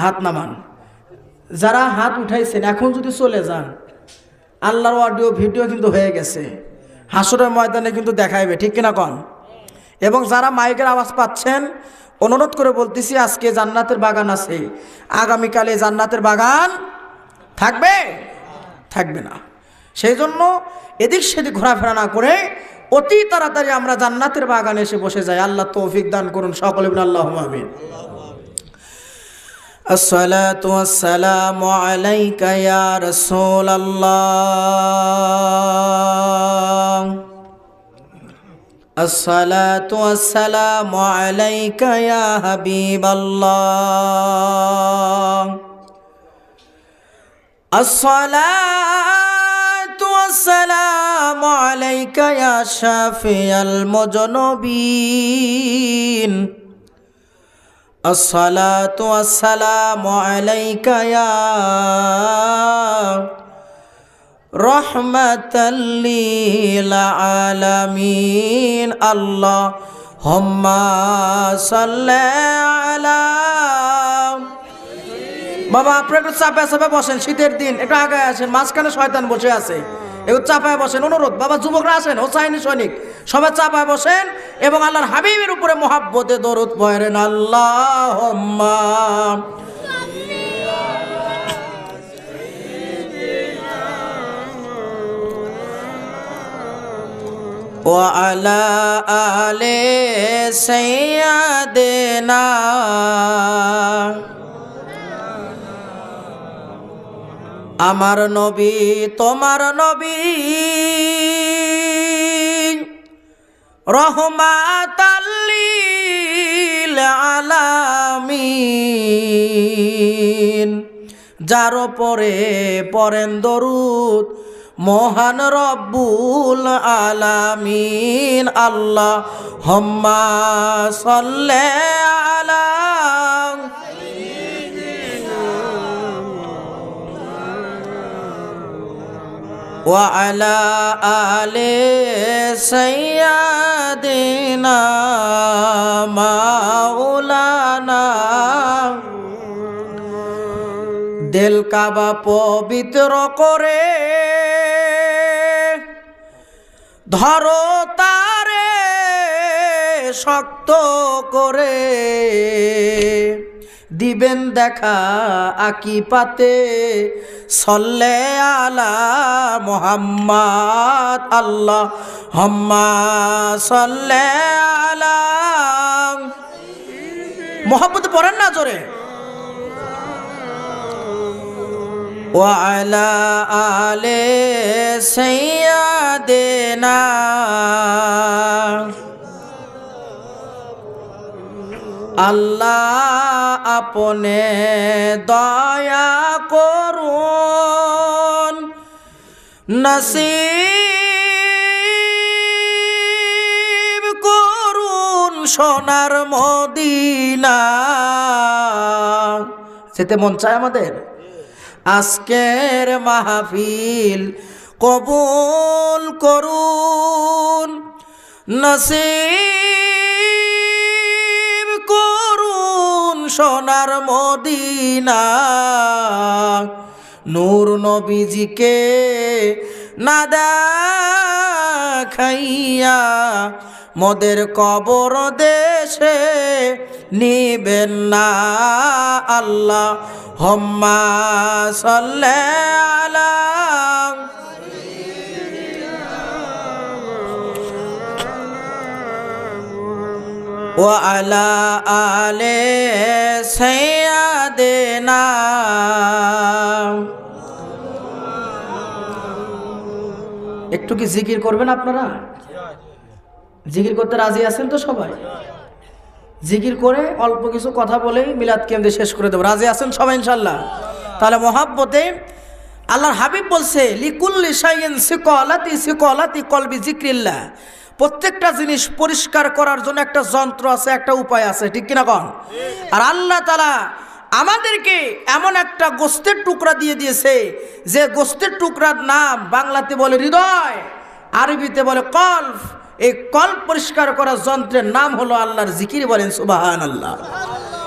হাত নামান। যারা হাত উঠাইছেন এখন যদি চলে যান, আল্লাহর অডিও ভিডিও কিন্তু হয়ে গেছে, হাসরের ময়দানে কিন্তু দেখাইবে, ঠিক কিনা কন? এবং যারা মাইকের আওয়াজ পাচ্ছেন, অনুরোধ করে বলতেছি, আজকে জান্নাতের বাগান আছে, আগামীকালে জান্নাতের বাগান থাকবে? থাকবে না। সেই জন্য এদিক সেদিক ঘোরাফেরা না করে অতি তাড়াতাড়ি আমরা জান্নাতের বাগানে এসে বসে যাই। আল্লাহ তৌফিক দান করুন, সকলে বলুন আল্লাহুম্মা আমিন। আসসালাতু ওয়াসসালামু আলাইকা ইয়া রাসূলুল্লাহ, আসসালাতু ওয়াসসালামু আলাইকা ইয়া হাবিবাল্লাহ, আসসালাতু ওয়াসসালামু আলাইকা ইয়া শাফিয়াল মুযনবিন, আসসালাতু ওয়াসসালামু আলাইকা ইয়া রাহমাতাল লিল আলামিন, আল্লাহুম্মা সাল্লি আলা। বাবা আপনারা একটু চাপায় চাপায় বসেন, শীতের দিন একটু আগে আসেন, মাঝখানে শয়তান বসে আছে, একটু চাপায় বসেন, অনুরোধ। বাবা যুবকরা আসেন, হোসাইনি সৈনিক সবাই চাপায় বসেন এবং আল্লাহর হাবিবের উপরে মোহাব্বতে দরুদ পড়েন। আল্লাহুম্মা ওয়া আলা আলি সাইয়্যিদিনা। আমার নবী তোমার নবী, রহমাতাল লিল আলামিন, যার উপরে পড়েন দরুদ মহান রব্বুল আলামিন, আল্লাহুম্মা সাল্লি আলা ওয়া আলা আলি সাইয়্যিদিনা মাওলানা। দিল কাবা পবিত্র করে ধরো তারে শক্ত করে, দিবেন দেখা আকি পাতে সল্লে আলা মুহাম্মদ, আল্লাহুম্মা সল্লে আলা। মোহাম্মদ পড়েন না জোরে। ওয়া আলা আলি সাইয়্যিদিনা। আল্লাহ আপনে দয়া করুন, নসিব করুন সোনার মদিনা। যেতে মন চায় আমাদের। আজকের মাহফিল কবুল করুন, নসিব করুন সোনার মদিনা। নূর নবীজিকে না দেখাইয়া মোদের কবর দেশে নিবেন না। আল্লাহুম্মা সাল্লি আলা ওয়া আলা আলি সাইয়্যিদিনা। একটু কি জিকির করবেন আপনারা? জিকির করতে রাজি আছেন তো সবাই? জিকির করে অল্প কিছু কথা বলেই মিলাদ কেন্দ্রে শেষ করে দেব। রাজি আছেন সবাই ইনশাল্লাহ? তাহলে মহাব্বতে আল্লাহর হাবিব বলছে, লিকুল্লি শাইইন সিকালাতি সিকালাতি কলবি যিকরিল্লাহ। প্রত্যেকটা জিনিস পরিষ্কার করার জন্য একটা যন্ত্র আছে, একটা উপায় আছে, ঠিক কিনা কন? আর আল্লাহ তাআলা আমাদেরকে এমন একটা গোস্তের টুকরা দিয়ে দিয়েছে, যে গোস্তের টুকরার নাম বাংলাতে বলে হৃদয়, আরবিতে বলে কলব। এই কলব পরিষ্কার করার যন্ত্রের নাম হলো আল্লাহর জিকির। বলেন সুবহানাল্লাহ।